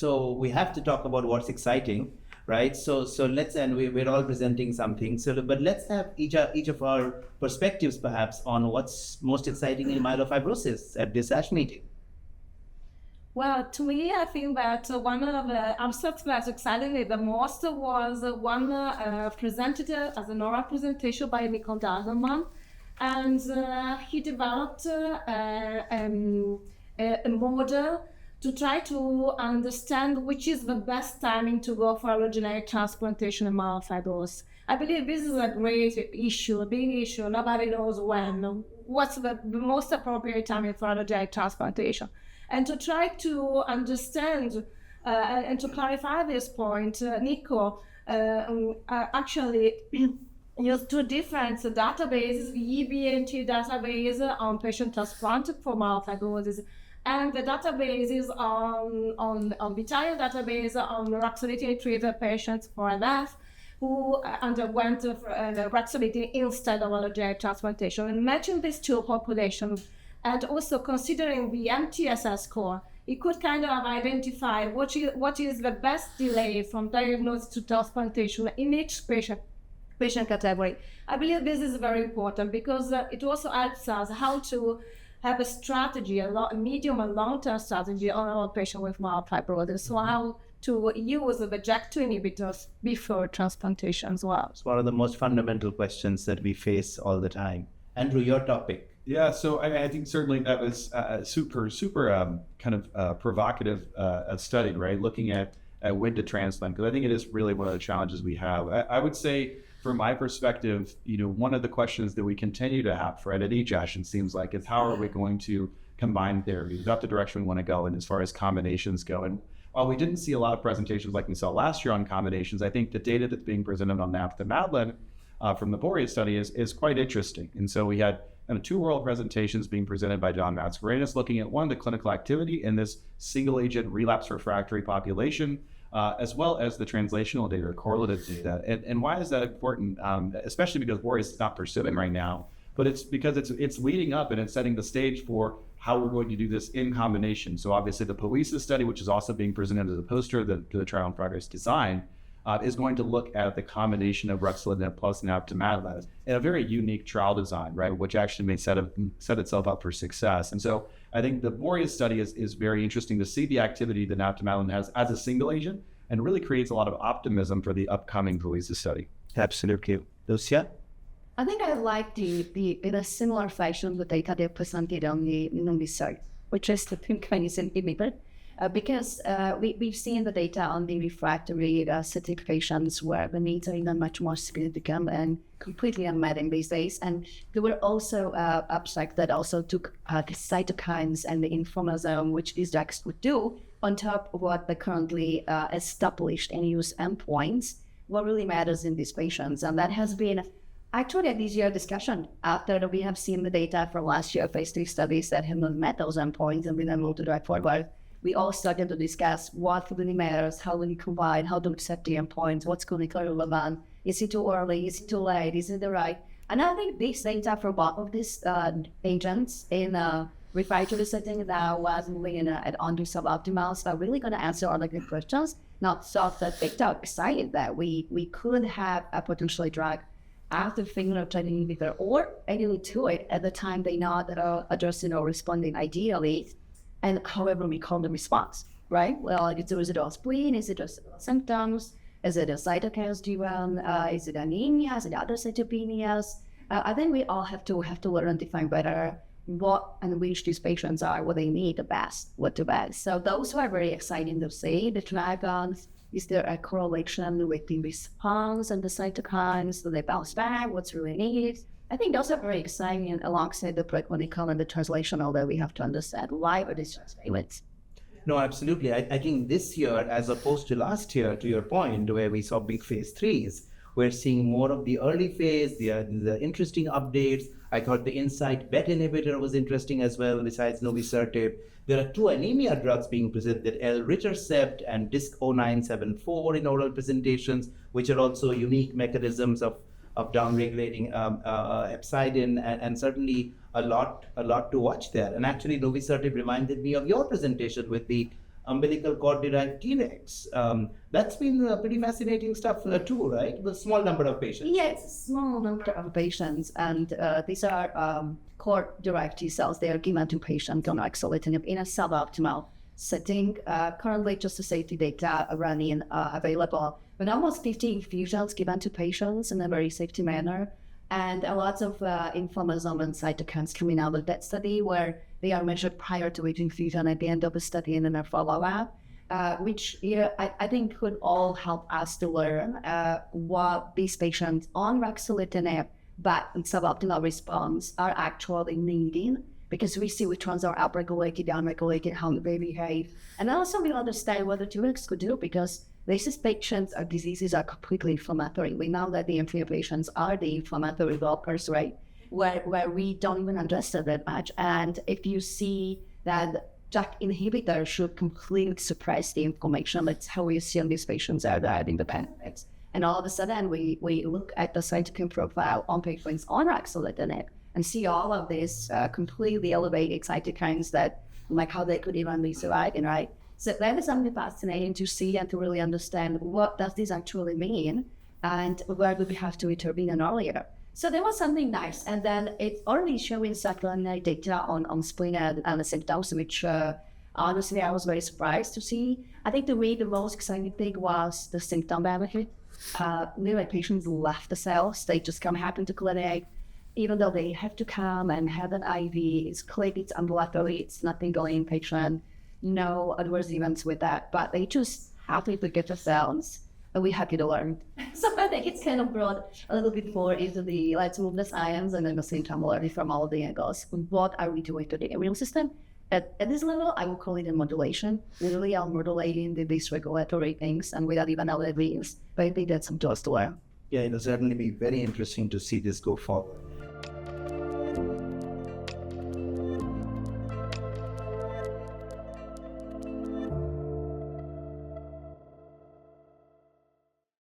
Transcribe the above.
So we have to talk about what's exciting, right? So let's, and we're all presenting something. But let's have each of our perspectives perhaps on what's most exciting in myelofibrosis at this ASH meeting. Well, to me, I think that one of the abstracts that excited me the most was one presented as an oral presentation by Kuykendall, and he developed a model to try to understand which is the best timing to go for allogeneic transplantation in myelofibrosis. I believe this is a great issue, a big issue. Nobody knows when. What's the most appropriate timing for allogeneic transplantation? And to try to understand and to clarify this point, Nico actually used two different databases, the EBNT database on patient transplanted for myelofibrosis, and the databases on the Italian database on ruxolitinib treated patients for MF who underwent ruxolitinib instead of allogeneic transplantation. And matching these two populations, and also considering the MTSS score, it could kind of identify what is the best delay from diagnosis to transplantation in each patient category. I believe this is very important because it also helps us how to have a strategy, a medium and long-term strategy on our patient with myelofibrosis. So how to use the JAK2 inhibitors before transplantation as well. It's one of the most fundamental questions that we face all the time. Andrew, your topic. Yeah, so I think certainly that was a super kind of provocative study, right? Looking at when to transplant, because I think it is really one of the challenges we have. I would say, from my perspective, one of the questions that we continue to have, right, at each ASH, it seems like, is how are we going to combine therapies? That's the direction we want to go, and as far as combinations go. And while we didn't see a lot of presentations like we saw last year on combinations, I think the data that's being presented on navtemadlin from the Boreas study is quite interesting. And so we had two oral presentations being presented by John Mascarenhas looking at the clinical activity in this single agent relapse refractory population, as well as the translational data or correlative data. And why is that important? Especially because Boreas is not pursuing right now, but it's because it's leading up and it's setting the stage for how we're going to do this in combination. So obviously the Poesis study, which is also being presented as a poster to the trial in progress design, is going to look at the combination of ruxolitinib plus navtemadlin in a very unique trial design, right, which actually may set itself up for success. And so I think the Boreas study is very interesting to see the activity that navtemadlin has as a single agent, and really creates a lot of optimism for the upcoming Poesis study. Absolutely. Lucia? I think I like the in a similar fashion the data they presented on the site, which is the kinase inhibitor. Because we've seen the data on the refractory cystic patients where the needs are even much more significant and completely unmet in these days. And there were also abstracts that also took the cytokines and the inflammasome, which these drugs would do, on top of what the currently established and used endpoints, what really matters in these patients. And that has been actually a this year discussion after we have seen the data from last year phase 3 studies that have not met those endpoints and been able to drive forward. We all started to discuss what really matters, how will you combine, how do we set the endpoints, what's clinically relevant, is it too early, is it too late, is it the right? And I think these data for both of these agents in refractory setting now as moving in under suboptimals are really going to answer all the good questions. Not so that data are excited that we could have a potentially drug after fingerprint inhibitor or ideally to it at the time they know that are addressing or responding ideally. And however we call the response, right? Well, is it all spleen? Is it just symptoms? Is it a cytokines driven? Is it anemia? Is it other cytopenias? I think we all have to learn and define better what and which these patients are, what they need the best, what to best. So those are very exciting to see. The dragons, is there a correlation with the response and the cytokines? Do they bounce back? What's really needed? I think those are very exciting alongside the preclinical and the translational that we have to understand why are these events. No, absolutely. I think this year, as opposed to last year, to your point, where we saw big phase 3s, we're seeing more of the early phase, the interesting updates. I thought the Insight BET inhibitor was interesting as well, besides novicertib. There are two anemia drugs being presented, elritercept and DISC-0974 in oral presentations, which are also unique mechanisms of downregulating hepcidin, and certainly a lot to watch there. And actually, novicertib reminded me of your presentation with the umbilical cord-derived Tregs. That's been pretty fascinating stuff too, right? The small number of patients. Yes, small number of patients, and these are cord-derived T cells. They are given to patients on ruxolitinib in a suboptimal setting. Currently, just the safety data running available, but almost 50 infusions given to patients in a very safety manner, and a lot of inflammasome and cytokines coming out of that study, where they are measured prior to each infusion at the end of the study and in a follow-up, which I think could all help us to learn what these patients on ruxolitinib but in suboptimal response are actually needing, because we see which ones are upregulated, downregulated, how they behave, and also we understand what the Tregs could do, because these patients or diseases are completely inflammatory. We know that the inflammations are the inflammatory blockers, right? Where we don't even address it that much. And if you see that JAK inhibitor should completely suppress the inflammation, that's how we assume these patients are independent. And all of a sudden, we look at the cytokine profile on patients on ruxolitinib and see all of these completely elevated cytokines that, like, how they could even be surviving, right? So that is something fascinating to see and to really understand what does this actually mean and where do we have to intervene earlier. So there was something nice. And then it's already showing secondary data on spleen and the symptoms, which honestly I was very surprised to see. I think to me the most exciting thing was the symptom benefit. Many patients left the cells, they just come happen to clinic, even though they have to come and have an IV, it's clinic, it's ambulatory, it's nothing going inpatient, no adverse events with that, but they just happy to get the cells. And we're happy to learn. So I think it's kind of brought a little bit more into the let's move the science and at the same time learning from all the angles. What are we doing to the immune system? At this level, I will call it a modulation. Literally, I'm modulating these regulatory things and without even knowing it means. But I think that's some to us to learn. Yeah, it'll certainly be very interesting to see this go forward.